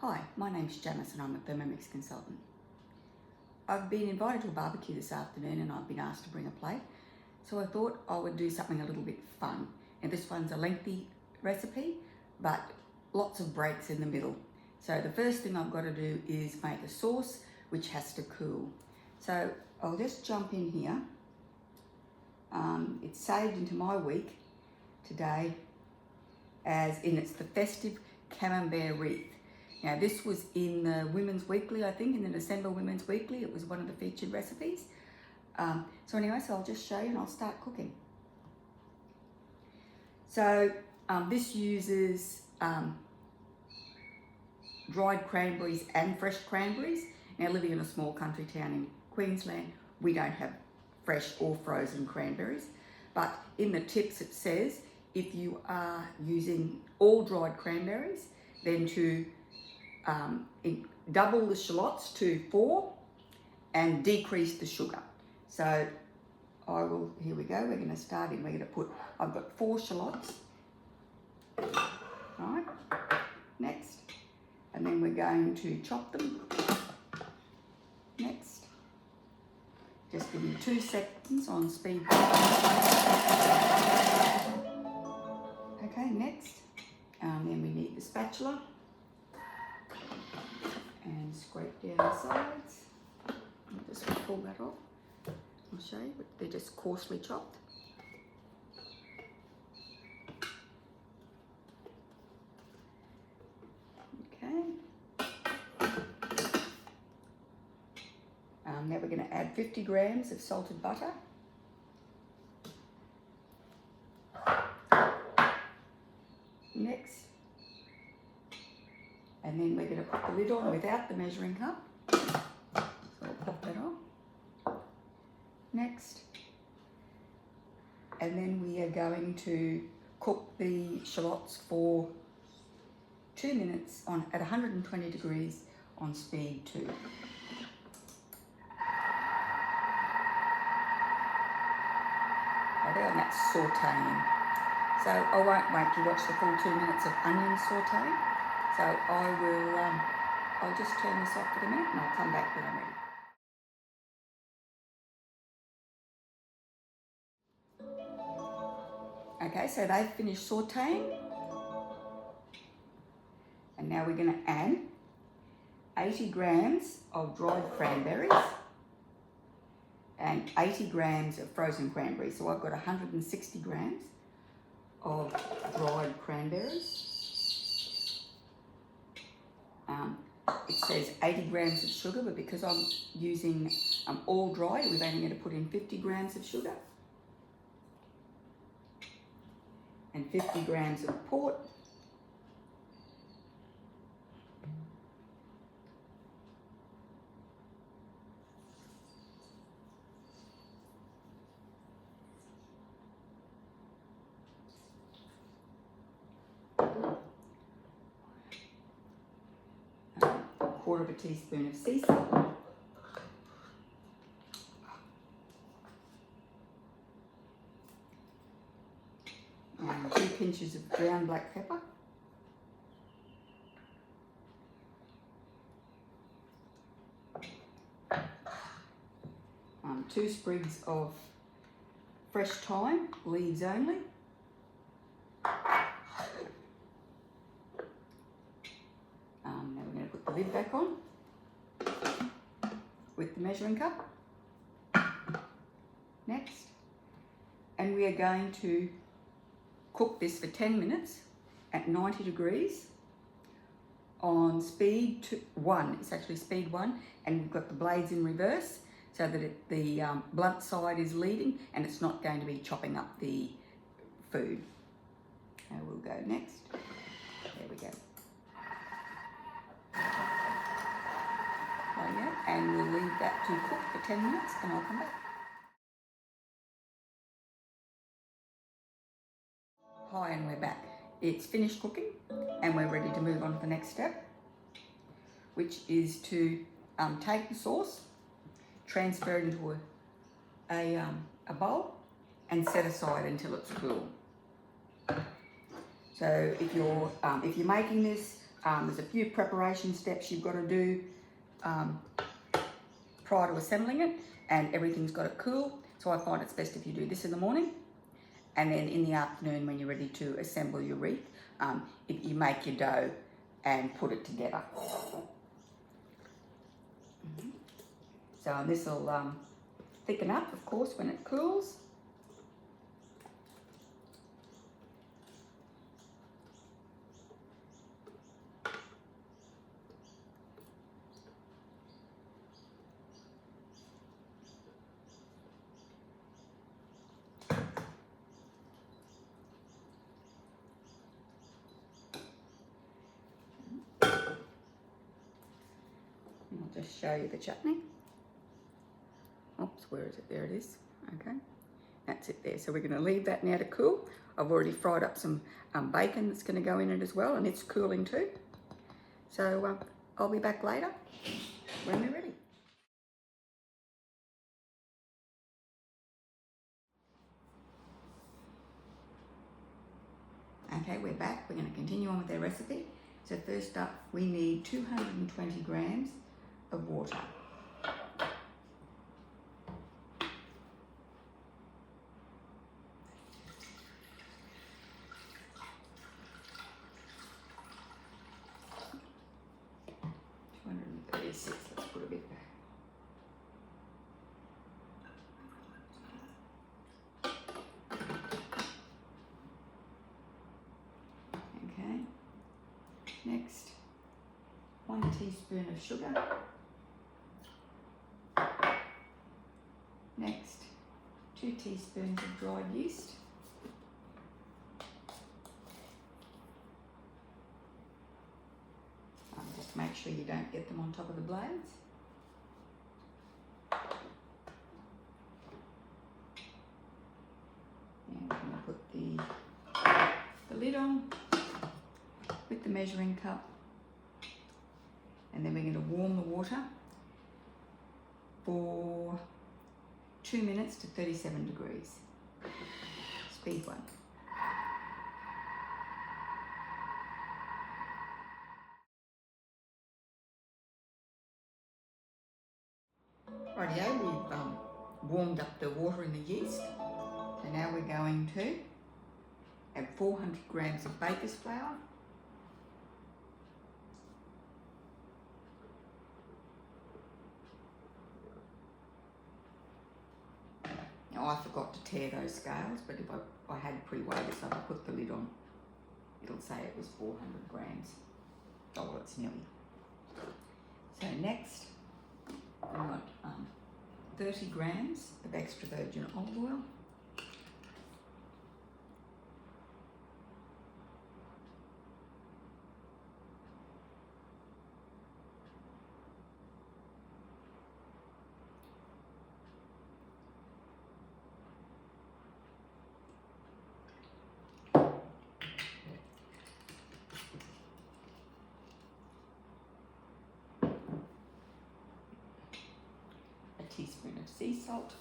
Hi, my name's Janice and I'm a Thermomix consultant. I've been invited to a barbecue this afternoon and I've been asked to bring a plate. So I thought I would do something a little bit fun. And this one's a lengthy recipe, but lots of breaks in the middle. So the first thing I've got to do is make a sauce which has to cool. So I'll just jump in here. It's saved into my week today as in it's the Festive Camembert Wreath. Now this was in the Women's Weekly, I think, in the December Women's Weekly. It was one of the featured recipes. So I'll just show you and I'll start cooking. So this uses dried cranberries and fresh cranberries. Now living in a small country town in Queensland, we don't have fresh or frozen cranberries. But in the tips it says if you are using all dried cranberries, then to double the shallots to 4 and decrease the sugar. So here we go, we're going to start in, I've got 4 shallots, right, next, and then we're going to chop them, next, just give me 2 seconds on speed. Okay, next, then we need the spatula, and scrape down the sides. I'll just pull that off. I'll show you, but they're just coarsely chopped. Okay. Now we're going to add 50 grams of salted butter. Next. And then we're going to put the lid on without the measuring cup. So I'll pop that on. Next. And then we are going to cook the shallots for 2 minutes at 120 degrees on speed 2. There, and that's sauteing. So I won't make you watch the full 2 minutes of onion sauteing. So I'll just turn this off for a minute and I'll come back when I'm ready. Okay, so they've finished sauteing. And now we're going to add 80 grams of dried cranberries and 80 grams of frozen cranberries. So I've got 160 grams of dried cranberries. It says 80 grams of sugar, but because I'm using all dry, we're only going to put in 50 grams of sugar and 50 grams of port. A 1/4 teaspoon of sea salt. And 2 pinches of ground black pepper. 2 sprigs of fresh thyme, leaves only. Now we're going to put the lid back on with the measuring cup. Next. And we are going to cook this for 10 minutes at 90 degrees on speed 1. It's actually speed 1, and we've got the blades in reverse so that the blunt side is leading and it's not going to be chopping up the food. Now we'll go next. There we go. There we go. And we'll leave that to cook for 10 minutes and I'll come back. Hi, and we're back. It's finished cooking and we're ready to move on to the next step, which is to take the sauce, transfer it into a bowl and set aside until it's cool. So if you're making this There's a few preparation steps you've got to do prior to assembling it, and everything's got to cool. So I find it's best if you do this in the morning, and then in the afternoon when you're ready to assemble your wreath, if you make your dough and put it together. So this will thicken up, of course, when it cools. I'll just show you the chutney. Oops, where is it? There it is. Okay, that's it there. So we're going to leave that now to cool. I've already fried up some bacon that's going to go in it as well, and it's cooling too. So I'll be back later when we're ready. Okay, we're back. We're going to continue on with our recipe. So first up, we need 220 grams of water. Let's put a bit back. Okay. Next, 1 teaspoon of sugar. Next, 2 teaspoons of dried yeast. Just make sure you don't get them on top of the blades. And we're going to put the lid on with the measuring cup, and then we're going to warm the water for 2 minutes to 37 degrees. Speed 1. Rightio, we've warmed up the water and the yeast. So now we're going to add 400 grams of baker's flour. Now I forgot to tear those scales, but if I had pre-weighed this, I would put the lid on. It'll say it was 400 grams. Oh, well, it's nearly. So next, we want 30 grams of extra virgin olive oil. Teaspoon of sea salt.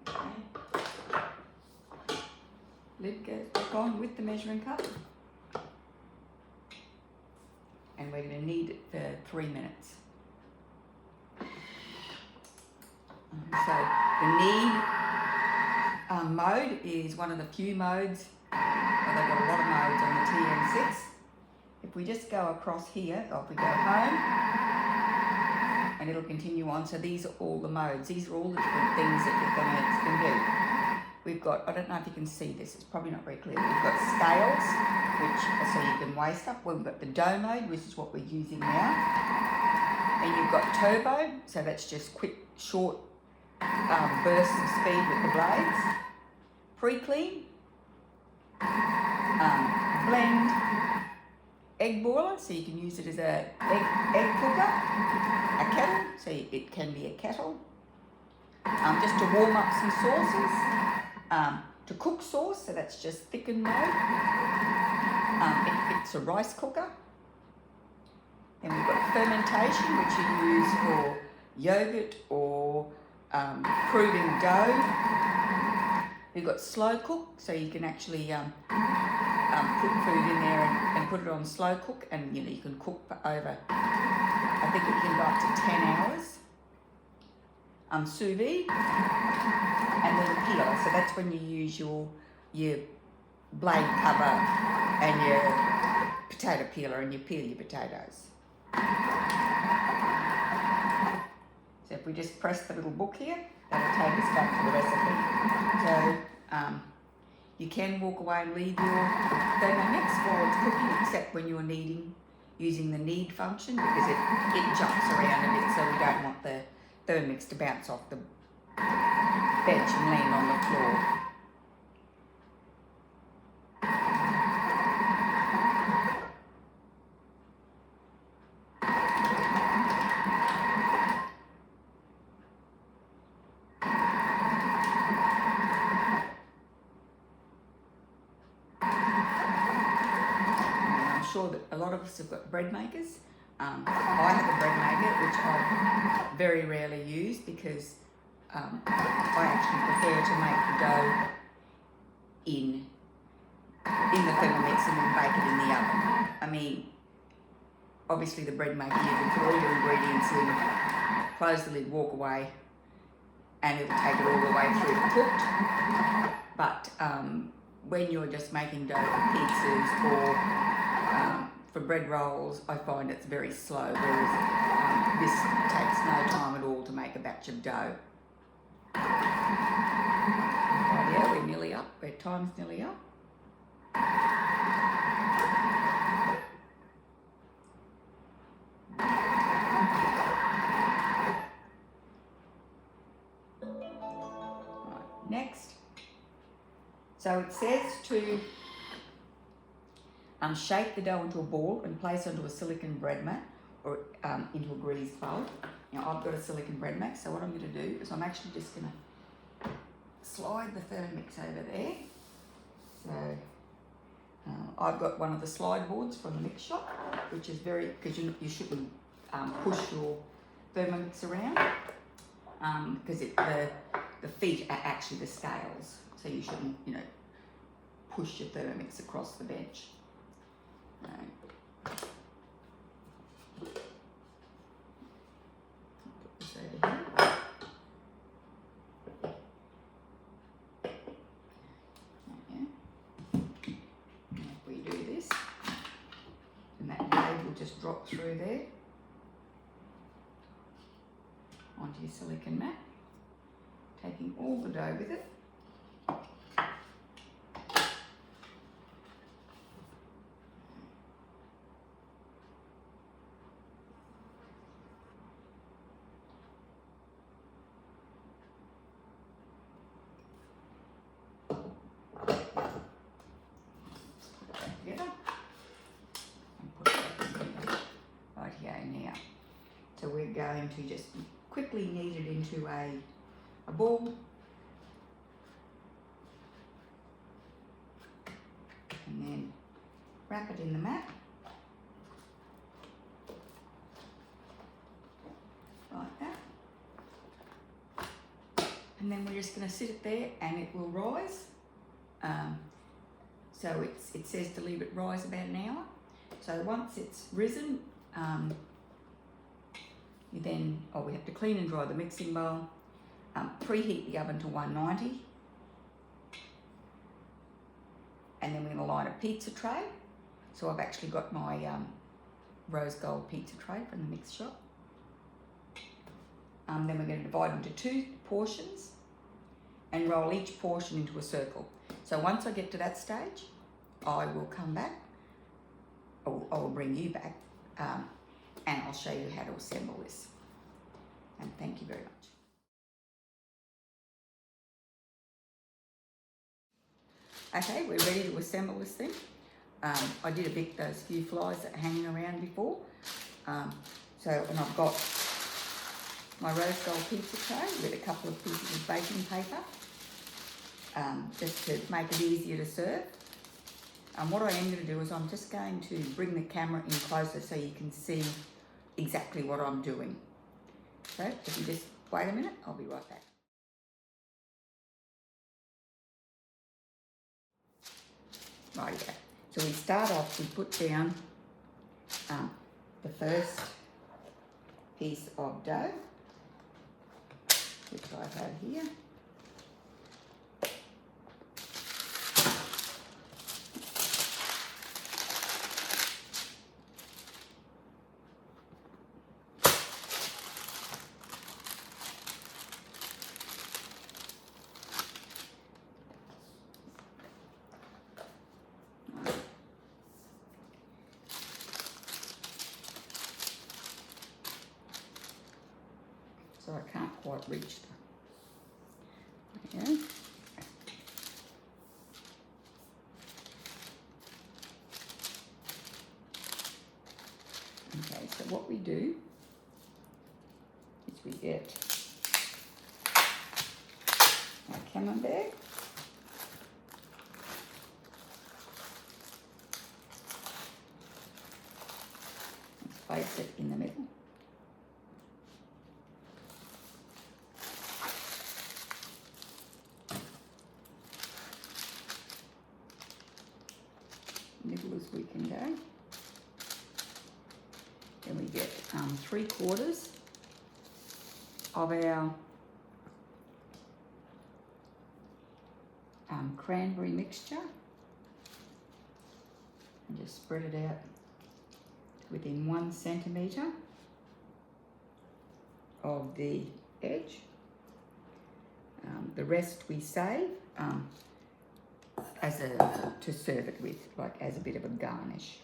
Okay. Lid goes back on with the measuring cup. And we're going to knead it for 3 minutes. So the knead mode is one of the few modes, well, they've got a lot of modes on the TM6. If we just go across here, or if we go home, and it'll continue on. So these are all the modes. These are all the different things that you're going to do. We've got, I don't know if you can see this, it's probably not very clear. We've got scales, which so you can weigh stuff. Well, we've got the dough mode, which is what we're using now. And you've got turbo, so that's just quick, short bursts of speed with the blades. Pre-clean, blend, egg boiler, so you can use it as a egg cooker, a kettle, so it can be a kettle, just to warm up some sauces, to cook sauce, so that's just thickened mode, It's a rice cooker. Then we've got fermentation, which you use for yogurt or proving dough. We've got slow cook, so you can actually put food in there and put it on slow cook, and you can cook for over, I think it can go up to 10 hours. Sous vide, and then a peeler, so that's when you use your blade cover and your potato peeler and you peel your potatoes. So if we just press the little book here, that'll take us back to the recipe. So you can walk away and leave your Thermomix while it's cooking, except when you're using the knead function, because it jumps around a bit, so we don't want the Thermomix to bounce off the bench and land on the floor. I'm sure that a lot of us have got bread makers. I have a bread maker, which I very rarely use because I actually prefer to make the dough in the Thermomix and then bake it in the oven. I mean, obviously the bread maker, you can put all your ingredients in, close the lid, walk away, and it'll take it all the way through to cooked. But when you're just making dough for pizzas or for bread rolls, I find it's very slow, whereas this takes no time at all to make a batch of dough. Right, yeah, we're nearly up. Our time's nearly up. Right, next. So it says to shape the dough into a ball and place onto a silicone bread mat or into a greased bowl. Now I've got a silicone bread mat, so what I'm going to do is I'm actually just going to slide the Thermomix over there. So I've got one of the slide boards from the mix shop, which is because you shouldn't push your Thermomix around because the feet are actually the scales, so you shouldn't push your Thermomix across the bench. Put this over here. And if we do this, and that blade will just drop through there onto your silicone mat, taking all the dough with it. So we're going to just quickly knead it into a ball, and then wrap it in the mat like that, and then we're just going to sit it there and it will rise. So it says to leave it rise about an hour. So once it's risen, we have to clean and dry the mixing bowl, preheat the oven to 190, and then we're going to line a pizza tray. So I've actually got my rose gold pizza tray from the mix shop. Then we're going to divide into 2 portions and roll each portion into a circle. So once I get to that stage, I will come back, or I will bring you back, and I'll show you how to assemble this. And thank you very much. Okay, we're ready to assemble this thing. I did evict those few flies that are hanging around before. And I've got my rose gold pizza tray with a couple of pieces of baking paper, just to make it easier to serve. And what I am going to do is I'm just going to bring the camera in closer so you can see exactly what I'm doing. So if you just wait a minute, I'll be right back. Right, yeah. So we start off, we put down the first piece of dough, which I have here. So I can't quite reach the, there. Okay, so what we do is we get our Camembert. And place it in the middle. Middle as we can go. Then we get 3/4 of our cranberry mixture and just spread it out to within 1 centimetre of the edge. The rest we save to serve it with, like as a bit of a garnish.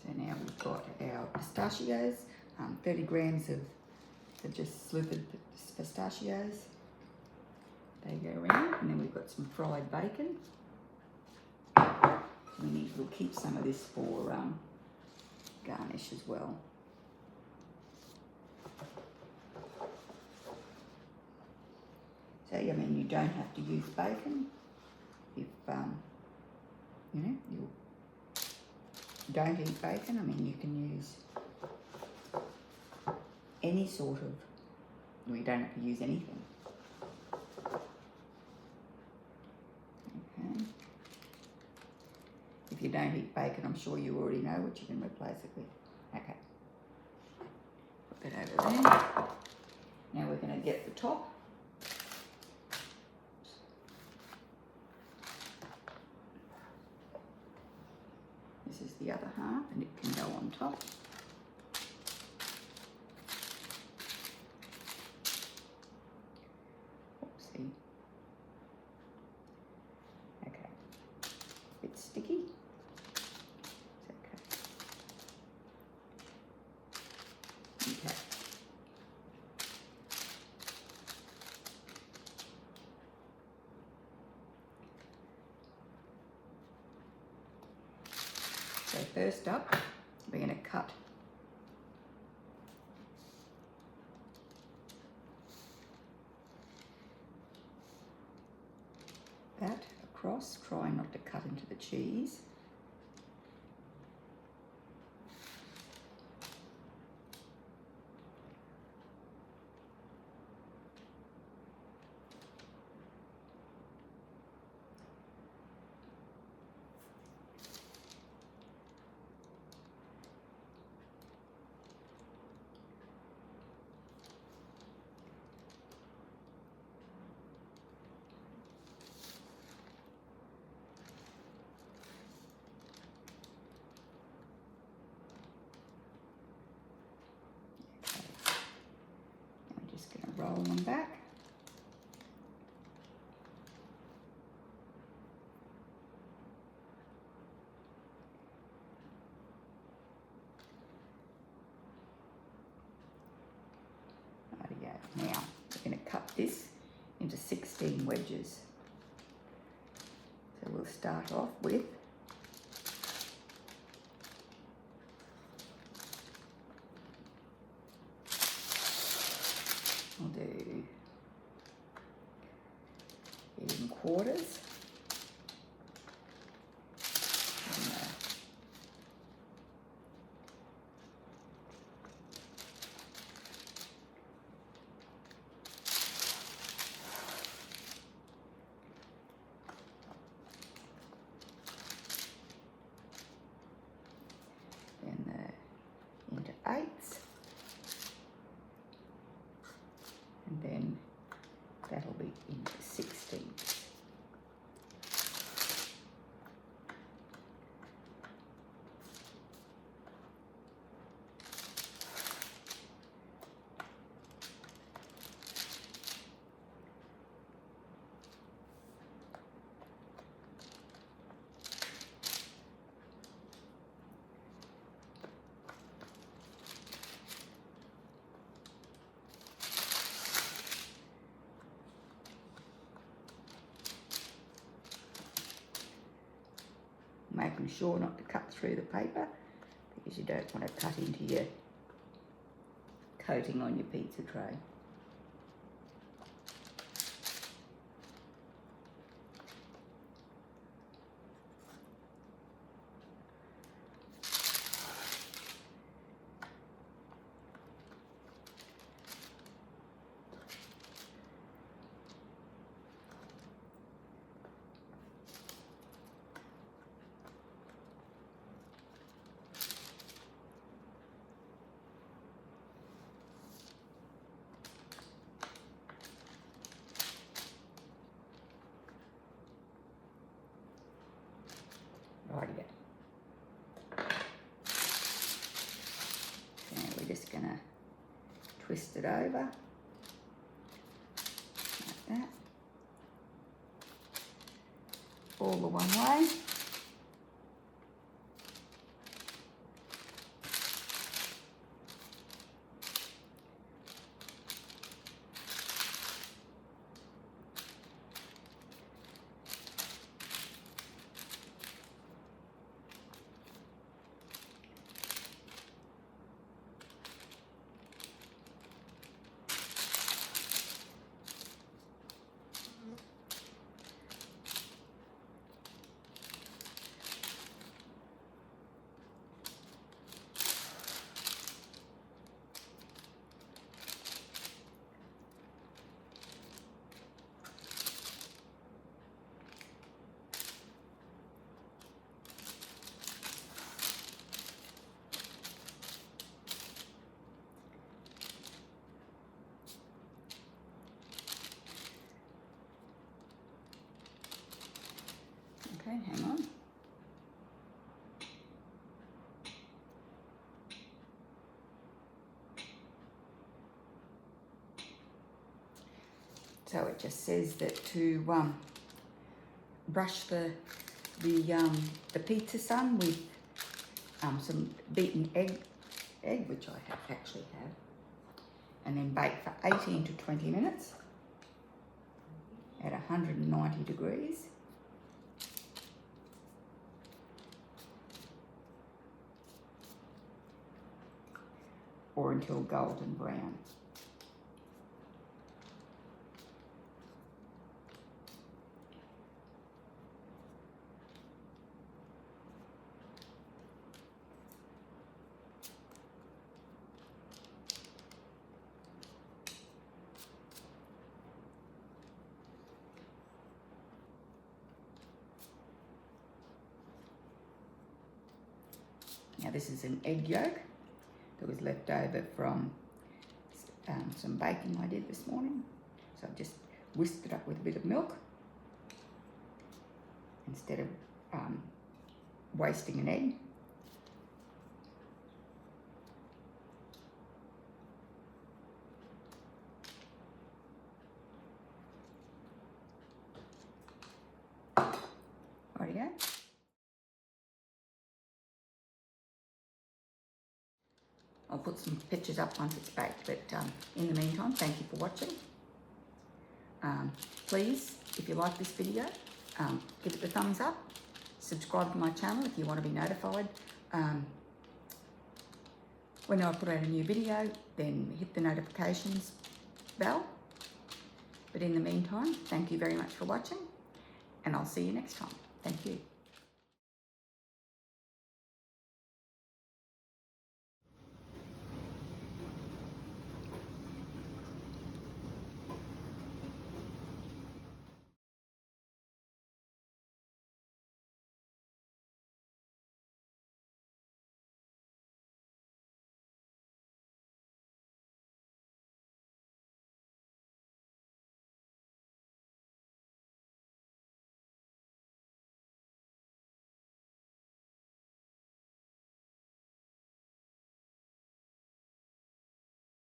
So now we've got our pistachios, 30 grams of just slurped pistachios. They go around, and then we've got some fried bacon. We'll keep some of this for garnish as well. So I mean, you don't have to use bacon if you know you don't eat bacon. I mean, you can use any sort of. Well, you don't have to use anything. Okay. If you don't eat bacon, I'm sure you already know what you can replace it with. Okay. Put that over there. Now we're going to get the top. This is the other half, and it can go on top. Oopsie. Okay. A bit sticky. It's okay. Okay. So first up, we're going to cut that across. Try not to cut into the cheese. this into 16 wedges. So we'll start off with I'll do it in quarters. Into eighths, and then that'll be into 16ths. Making sure not to cut through the paper because you don't want to cut into your coating on your pizza tray. Rightio. Now we're just going to twist it over like that, all the one way. Okay, hang on. So it just says that to brush the pizza sun with some beaten egg, which I actually have, and then bake for 18 to 20 minutes at 190 degrees. Or until golden brown. Now this is an egg yolk that was left over from some baking I did this morning. So I've just whisked it up with a bit of milk instead of wasting an egg. Rightio. I'll put some pictures up once it's baked, but in the meantime, thank you for watching. Please, if you like this video, give it the thumbs up. Subscribe to my channel if you want to be notified. When I put out a new video, then hit the notifications bell. But in the meantime, thank you very much for watching, and I'll see you next time. Thank you.